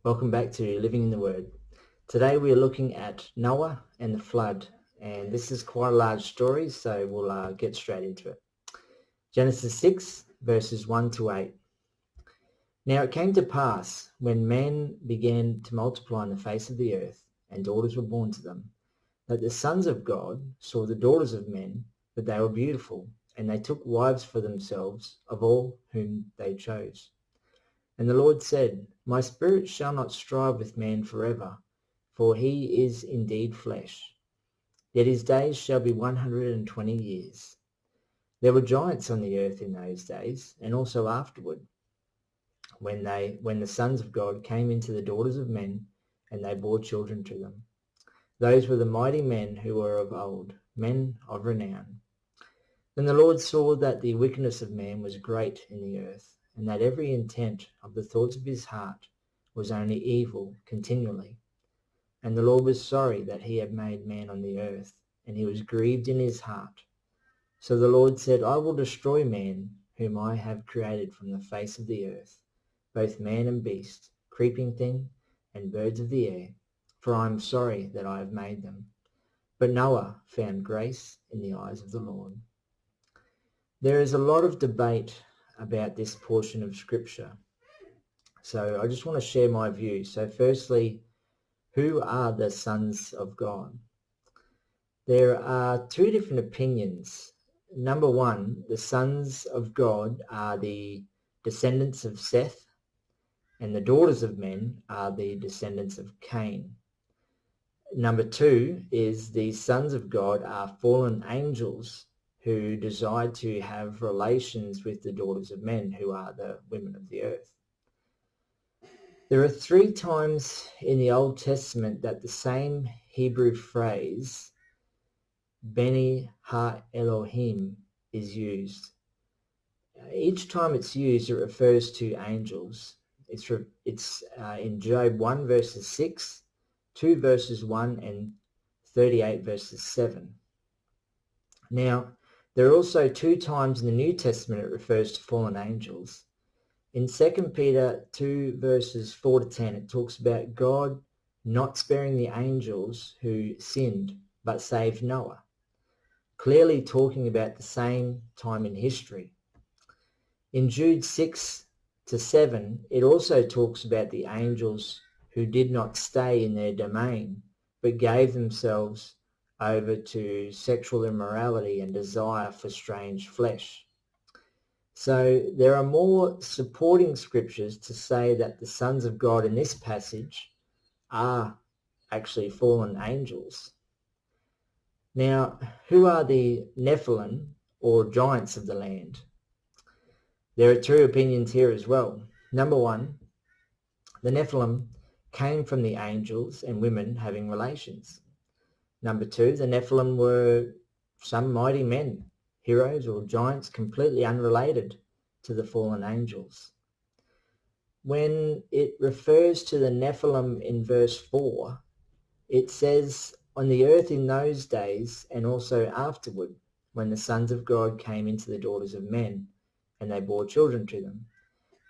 Welcome back to Living in the Word. Today we are looking at Noah and the flood, and this is quite a large story, so we'll get straight into it. Genesis 6 verses 1 to 8. Now it came to pass, when men began to multiply on the face of the earth, and daughters were born to them, that the sons of God saw the daughters of men, that they were beautiful, and they took wives for themselves of all whom they chose. And the Lord said, My spirit shall not strive with man forever, for he is indeed flesh. Yet his days shall be 120 years. There were giants on the earth in those days, and also afterward, when the sons of God came into the daughters of men, and they bore children to them. Those were the mighty men who were of old, men of renown. Then the Lord saw that the wickedness of man was great in the earth, and that every intent of the thoughts of his heart was only evil continually. And the Lord was sorry that he had made man on the earth, and he was grieved in his heart. So the Lord said, I will destroy man, whom I have created from the face of the earth, both man and beast, creeping thing, and birds of the air, for I am sorry that I have made them. But Noah found grace in the eyes of the Lord. There is a lot of debate about this portion of Scripture. So I just want to share my view. So firstly, who are the sons of God? There are two different opinions. Number one, the sons of God are the descendants of Seth, and the daughters of men are the descendants of Cain. Number two is the sons of God are fallen angels who decide to have relations with the daughters of men, who are the women of the earth. There are 3 times in the Old Testament that the same Hebrew phrase, Beni Ha-Elohim, is used. Each time it's used, it refers to angels. It's in Job 1 verses 6, 2 verses 1, and 38 verses 7. Now, there are also 2 times in the New Testament it refers to fallen angels. In 2 Peter 2 verses 4 to 10, it talks about God not sparing the angels who sinned, but saved Noah, clearly talking about the same time in history. In Jude 6 to 7, it also talks about the angels who did not stay in their domain, but gave themselves over to sexual immorality and desire for strange flesh. So there are more supporting scriptures to say that the sons of God in this passage are actually fallen angels. Now, who are the Nephilim, or giants of the land? There are 2 opinions here as well. Number one, the Nephilim came from the angels and women having relations. Number 2, the Nephilim were some mighty men, heroes or giants completely unrelated to the fallen angels. When it refers to the Nephilim in verse 4, it says, on the earth in those days and also afterward, when the sons of God came into the daughters of men, and they bore children to them.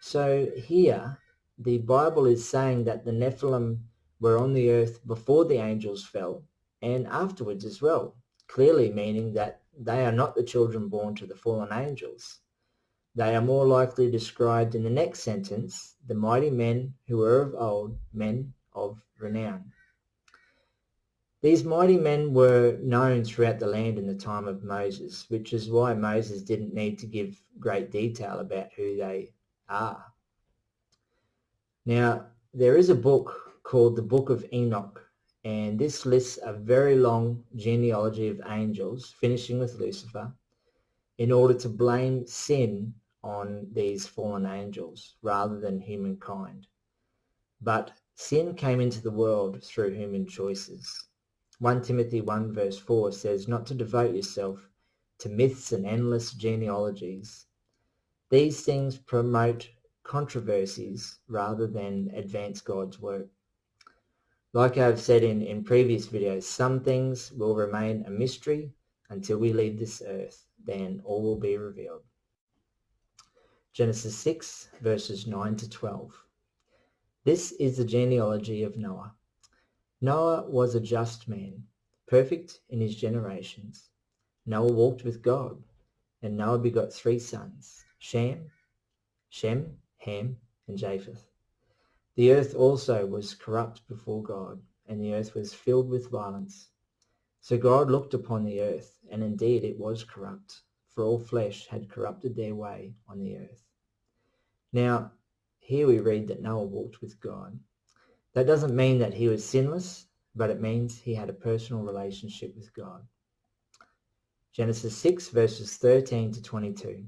So here, the Bible is saying that the Nephilim were on the earth before the angels fell, and afterwards as well, clearly meaning that they are not the children born to the fallen angels. They are more likely described in the next sentence, the mighty men who were of old, men of renown. These mighty men were known throughout the land in the time of Moses, which is why Moses didn't need to give great detail about who they are. Now, there is a book called the Book of Enoch, and this lists a very long genealogy of angels, finishing with Lucifer, in order to blame sin on these fallen angels rather than humankind. But sin came into the world through human choices. 1 Timothy 1 verse 4 says not to devote yourself to myths and endless genealogies. These things promote controversies rather than advance God's work. Like I've said in previous videos, some things will remain a mystery until we leave this earth, then all will be revealed. Genesis 6 verses 9 to 12. This is the genealogy of Noah. Noah was a just man, perfect in his generations. Noah walked with God, and Noah begot 3 sons, Shem, Ham, and Japheth. The earth also was corrupt before God, and the earth was filled with violence. So God looked upon the earth, and indeed it was corrupt, for all flesh had corrupted their way on the earth. Now, here we read that Noah walked with God. That doesn't mean that he was sinless, but it means he had a personal relationship with God. Genesis 6 verses 13 to 22.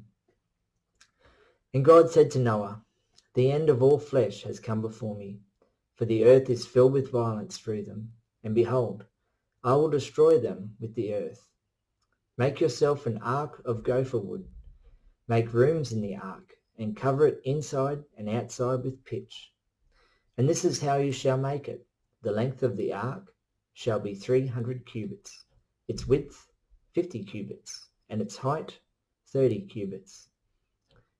And God said to Noah, "The end of all flesh has come before me, for the earth is filled with violence through them. And behold, I will destroy them with the earth. Make yourself an ark of gopher wood. Make rooms in the ark, and cover it inside and outside with pitch. And this is how you shall make it. The length of the ark shall be 300 cubits, its width 50 cubits, and its height 30 cubits.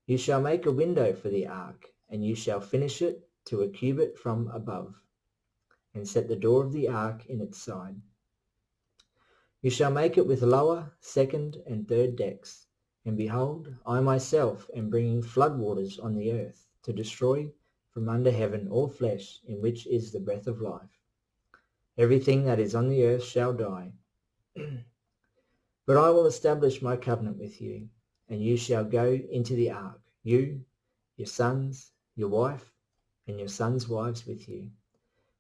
You shall make a window for the ark, and you shall finish it to a cubit from above, and set the door of the ark in its side. You shall make it with lower, second, and third decks. And behold, I myself am bringing flood waters on the earth, to destroy from under heaven all flesh in which is the breath of life. Everything that is on the earth shall die. But I will establish my covenant with you, and you shall go into the ark, you, your sons, your wife, and your sons' wives with you.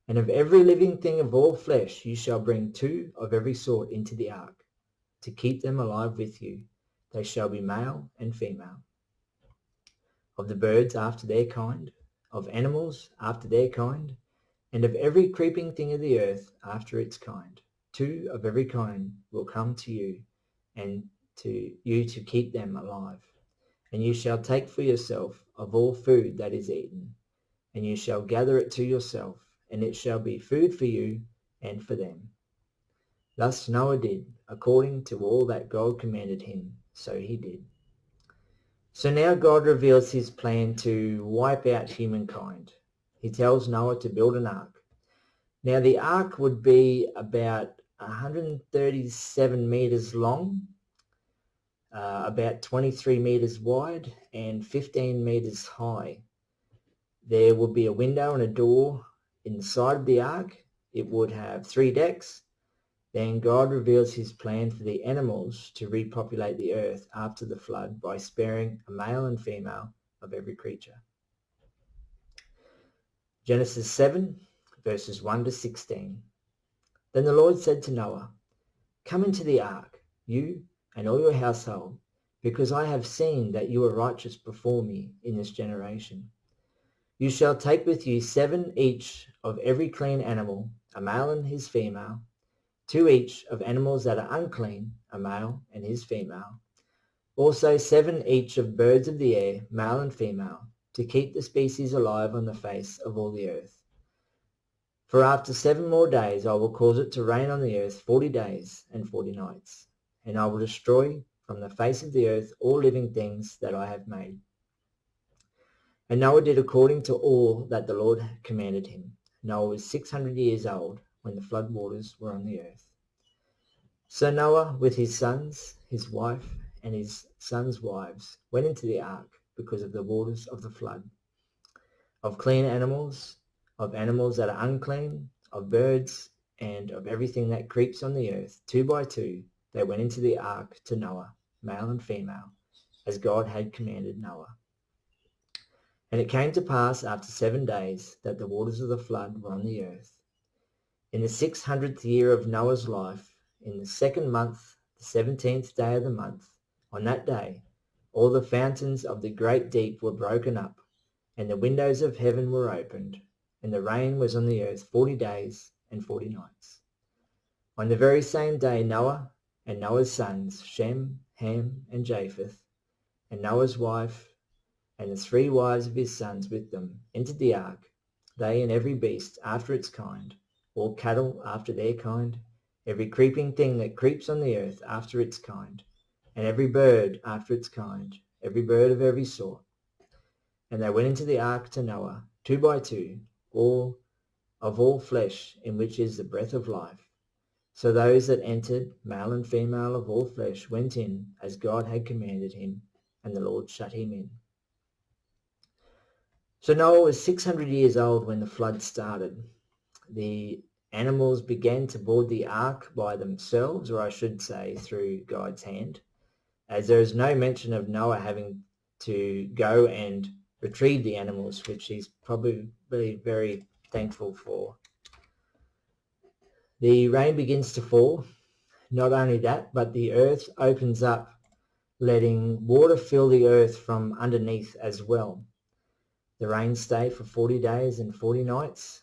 And of every living thing of all flesh you shall bring 2 of every sort into the ark, to keep them alive with you. They shall be male and female. Of the birds after their kind, of animals after their kind, and of every creeping thing of the earth after its kind. 2 of every kind will come to you, and to you to keep them alive. And you shall take for yourself of all food that is eaten, and you shall gather it to yourself, and it shall be food for you and for them. Thus Noah did, according to all that God commanded him, so he did. So now God reveals his plan to wipe out humankind. He tells Noah to build an ark. Now the ark would be about 137 meters long, about 23 meters wide, and 15 meters high. There would be a window and a door in the side of the ark. It would have 3 decks. Then God reveals his plan for the animals to repopulate the earth after the flood by sparing a male and female of every creature. Genesis 7 verses 1 to 16. Then the Lord said to Noah, "Come into the ark, you and all your household, because I have seen that you are righteous before me in this generation. You shall take with you 7 each of every clean animal, a male and his female, 2 each of animals that are unclean, a male and his female. Also 7 each of birds of the air, male and female, to keep the species alive on the face of all the earth. For after 7 more days I will cause it to rain on the earth 40 days and 40 nights, and I will destroy from the face of the earth all living things that I have made." And Noah did according to all that the Lord commanded him. Noah was 600 years old when the flood waters were on the earth. So Noah, with his sons, his wife, and his sons' wives, went into the ark because of the waters of the flood. Of clean animals, of animals that are unclean, of birds, and of everything that creeps on the earth, 2 by 2, they went into the ark to Noah, male and female, as God had commanded Noah. And it came to pass after 7 days that the waters of the flood were on the earth. In the 600th year of Noah's life, in the 2nd month, the 17th day of the month, on that day, all the fountains of the great deep were broken up, and the windows of heaven were opened, and the rain was on the earth 40 days and 40 nights. On the very same day Noah and Noah's sons, Shem, Ham, and Japheth, and Noah's wife, and the 3 wives of his sons with them, entered the ark, they and every beast after its kind, all cattle after their kind, every creeping thing that creeps on the earth after its kind, and every bird after its kind, every bird of every sort. And they went into the ark to Noah, 2 by 2, all of all flesh, in which is the breath of life. So those that entered, male and female of all flesh, went in as God had commanded him, and the Lord shut him in. So Noah was 600 years old when the flood started. The animals began to board the ark by themselves, or I should say through God's hand, as there is no mention of Noah having to go and retrieve the animals, which he's probably very thankful for. The rain begins to fall. Not only that, but the earth opens up, letting water fill the earth from underneath as well. The rains stay for 40 days and 40 nights.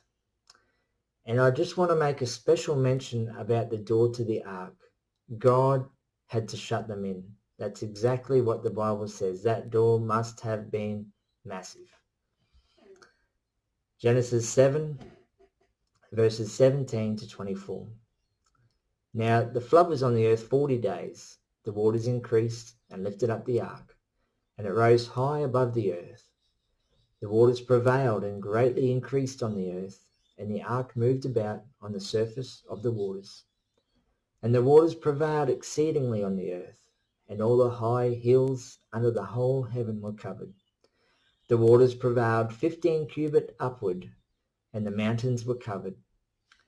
And I just want to make a special mention about the door to the ark. God had to shut them in. That's exactly what the Bible says. That door must have been massive. Genesis 7, verses 17 to 24. Now the flood was on the earth 40 days. The waters increased and lifted up the ark, and it rose high above the earth. The waters prevailed and greatly increased on the earth, and the ark moved about on the surface of the waters. And the waters prevailed exceedingly on the earth, and all the high hills under the whole heaven were covered. The waters prevailed 15 cubit upward, and the mountains were covered,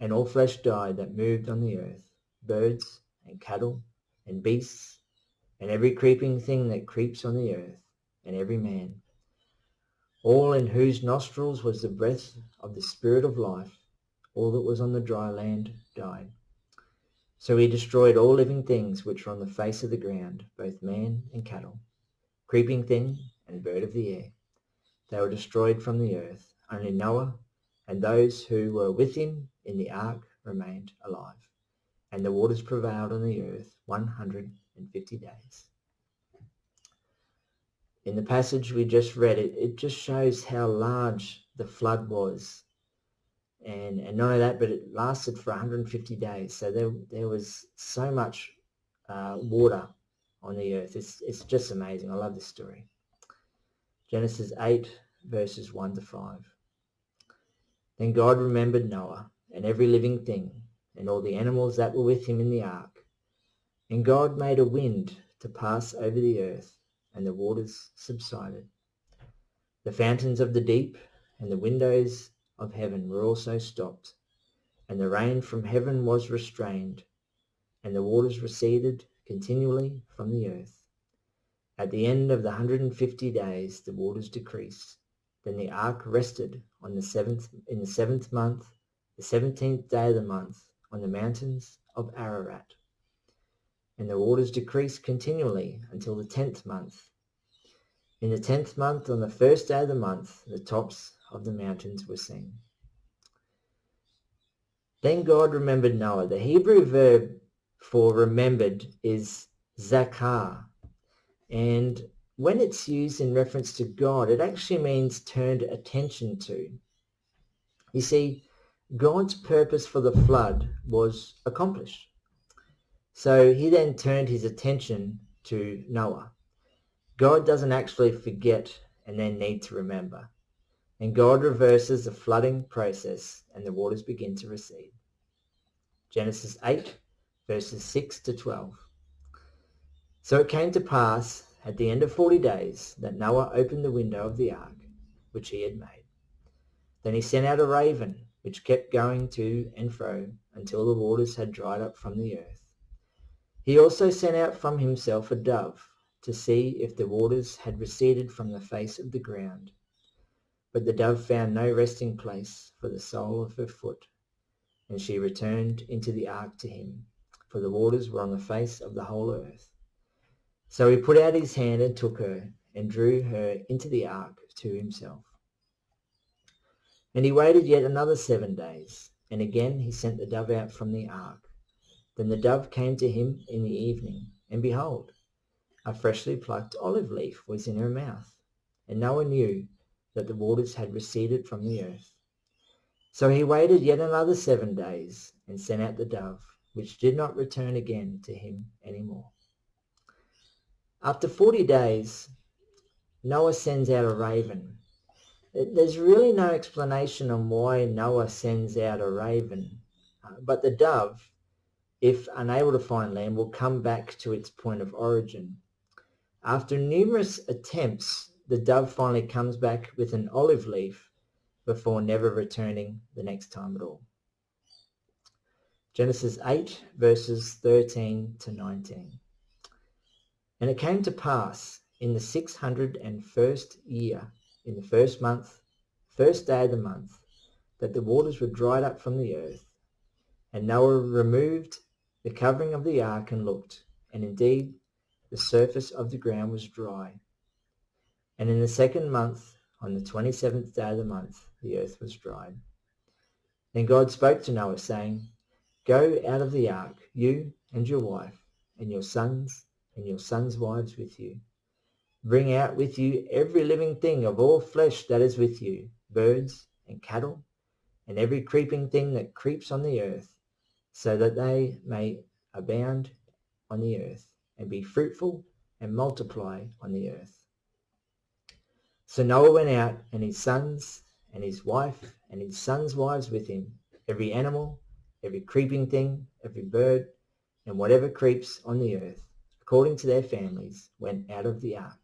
and all flesh died that moved on the earth, birds and cattle and beasts, and every creeping thing that creeps on the earth, and every man, all in whose nostrils was the breath of the Spirit of life. All that was on the dry land died. So he destroyed all living things which were on the face of the ground, both man and cattle, creeping thing and bird of the air. They were destroyed from the earth. Only Noah and those who were with him in the ark remained alive. And the waters prevailed on the earth 150 days. In the passage we just read, it just shows how large the flood was. And not only that, but it lasted for 150 days. So there was so much water on the earth. It's just amazing. I love this story. Genesis 8, verses 1 to 5. Then God remembered Noah and every living thing and all the animals that were with him in the ark. And God made a wind to pass over the earth, and the waters subsided. The fountains of the deep and the windows of heaven were also stopped, and the rain from heaven was restrained, and the waters receded continually from the earth. At the end of the 150 days the waters decreased. Then the ark rested in the seventh month, the 17th day of the month, on the mountains of Ararat. And the waters decreased continually until the 10th month. In the 10th month, on the first day of the month, the tops of the mountains were seen. Then God remembered Noah. The Hebrew verb for remembered is zakar. And when it's used in reference to God, it actually means turned attention to. You see, God's purpose for the flood was accomplished. So he then turned his attention to Noah. God doesn't actually forget and then need to remember. And God reverses the flooding process and the waters begin to recede. Genesis 8, verses 6 to 12. So it came to pass at the end of 40 days that Noah opened the window of the ark, which he had made. Then he sent out a raven, which kept going to and fro until the waters had dried up from the earth. He also sent out from himself a dove to see if the waters had receded from the face of the ground. But the dove found no resting place for the sole of her foot, and she returned into the ark to him, for the waters were on the face of the whole earth. So he put out his hand and took her, and drew her into the ark to himself. And he waited yet another 7 days, and again he sent the dove out from the ark. Then the dove came to him in the evening, and behold, a freshly plucked olive leaf was in her mouth, and Noah knew that the waters had receded from the earth. So he waited yet another 7 days, and sent out the dove, which did not return again to him any more. After 40 days, Noah sends out a raven. There's really no explanation on why Noah sends out a raven, but the dove, if unable to find land, will come back to its point of origin. After numerous attempts, the dove finally comes back with an olive leaf before never returning the next time at all. Genesis 8 verses 13 to 19. And it came to pass in the 601st year, in the first month, first day of the month, that the waters were dried up from the earth. And Noah removed the covering of the ark and looked, and indeed the surface of the ground was dry. And in the second month, on the 27th day of the month, the earth was dried. Then God spoke to Noah, saying, Go out of the ark, you and your wife, and your sons wives with you. Bring out with you every living thing of all flesh that is with you, birds and cattle, and every creeping thing that creeps on the earth, so that they may abound on the earth, and be fruitful and multiply on the earth. So Noah went out, and his sons, and his wife, and his sons' wives with him, every animal, every creeping thing, every bird, and whatever creeps on the earth, according to their families, went out of the ark.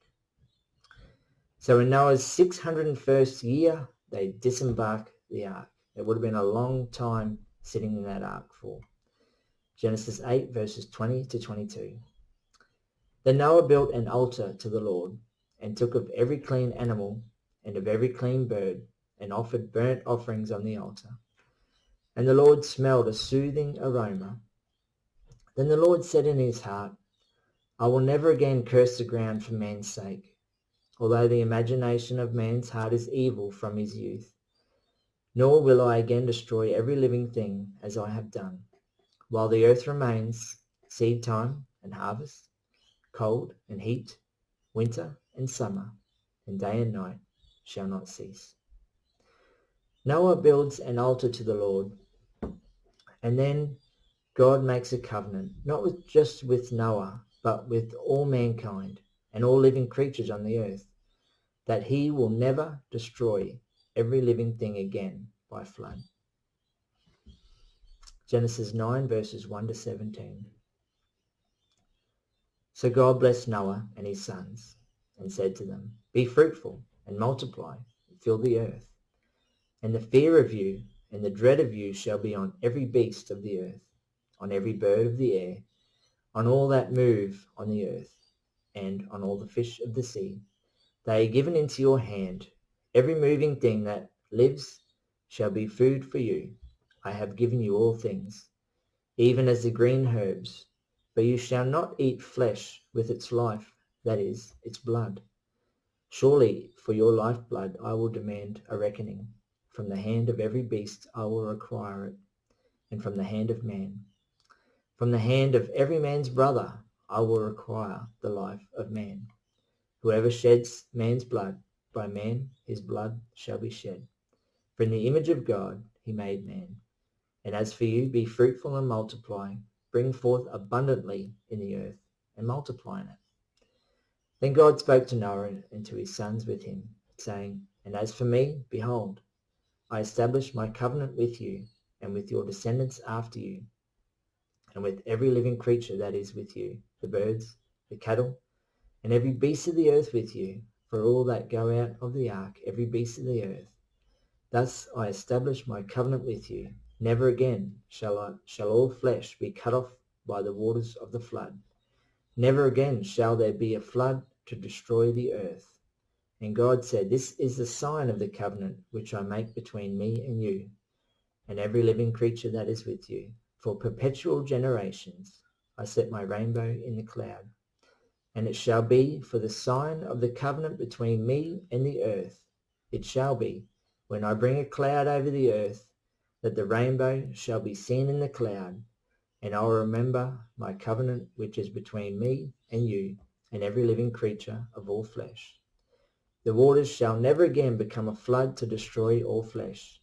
So in Noah's 601st year, they disembarked the ark. It would have been a long time sitting in that ark for. Genesis 8 verses 20 to 22. Then Noah built an altar to the Lord, and took of every clean animal and of every clean bird, and offered burnt offerings on the altar. And the Lord smelled a soothing aroma. Then the Lord said in his heart, I will never again curse the ground for man's sake, although the imagination of man's heart is evil from his youth. Nor will I again destroy every living thing as I have done. While the earth remains, seed time and harvest, cold and heat, winter and summer, and day and night shall not cease. Noah builds an altar to the Lord, and then God makes a covenant, not just with Noah, but with all mankind and all living creatures on the earth, that he will never destroy every living thing again by flood. Genesis 9 verses 1 to 17. So God blessed Noah and his sons, and said to them, Be fruitful and multiply, and fill the earth. And the fear of you and the dread of you shall be on every beast of the earth, on every bird of the air, on all that move on the earth, and on all the fish of the sea. They are given into your hand. Every moving thing that lives shall be food for you. I have given you all things, even as the green herbs. But you shall not eat flesh with its life, that is, its blood. Surely for your lifeblood I will demand a reckoning. From the hand of every beast I will require it, and from the hand of man. From the hand of every man's brother I will require the life of man. Whoever sheds man's blood, by man his blood shall be shed. For in the image of God he made man. And as for you, be fruitful and multiply, bring forth abundantly in the earth, and multiply in it. Then God spoke to Noah and to his sons with him, saying, And as for me, behold, I establish my covenant with you, and with your descendants after you, and with every living creature that is with you, the birds, the cattle, and every beast of the earth with you, for all that go out of the ark, every beast of the earth. Thus I establish my covenant with you. Never again shall all flesh be cut off by the waters of the flood. Never again shall there be a flood to destroy the earth. And God said, This is the sign of the covenant which I make between me and you, and every living creature that is with you. For perpetual generations I set my rainbow in the cloud. And it shall be for the sign of the covenant between me and the earth. It shall be, when I bring a cloud over the earth, that the rainbow shall be seen in the cloud, and I will remember my covenant which is between me and you and every living creature of all flesh. The waters shall never again become a flood to destroy all flesh.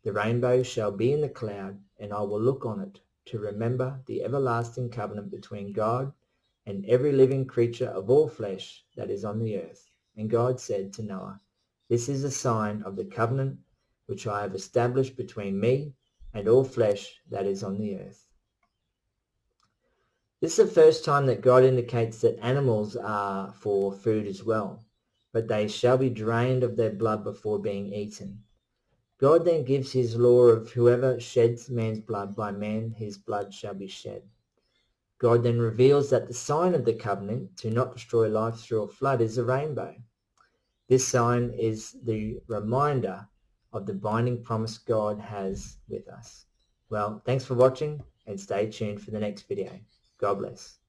The rainbow shall be in the cloud, and I will look on it to remember the everlasting covenant between God and every living creature of all flesh that is on the earth. And God said to Noah, This is a sign of the covenant which I have established between me and all flesh that is on the earth. This is the first time that God indicates that animals are for food as well, but they shall be drained of their blood before being eaten. God then gives his law of whoever sheds man's blood, by man his blood shall be shed. God then reveals that the sign of the covenant to not destroy life through a flood is a rainbow. This sign is the reminder of the binding promise God has with us. Well, thanks for watching and stay tuned for the next video. God bless.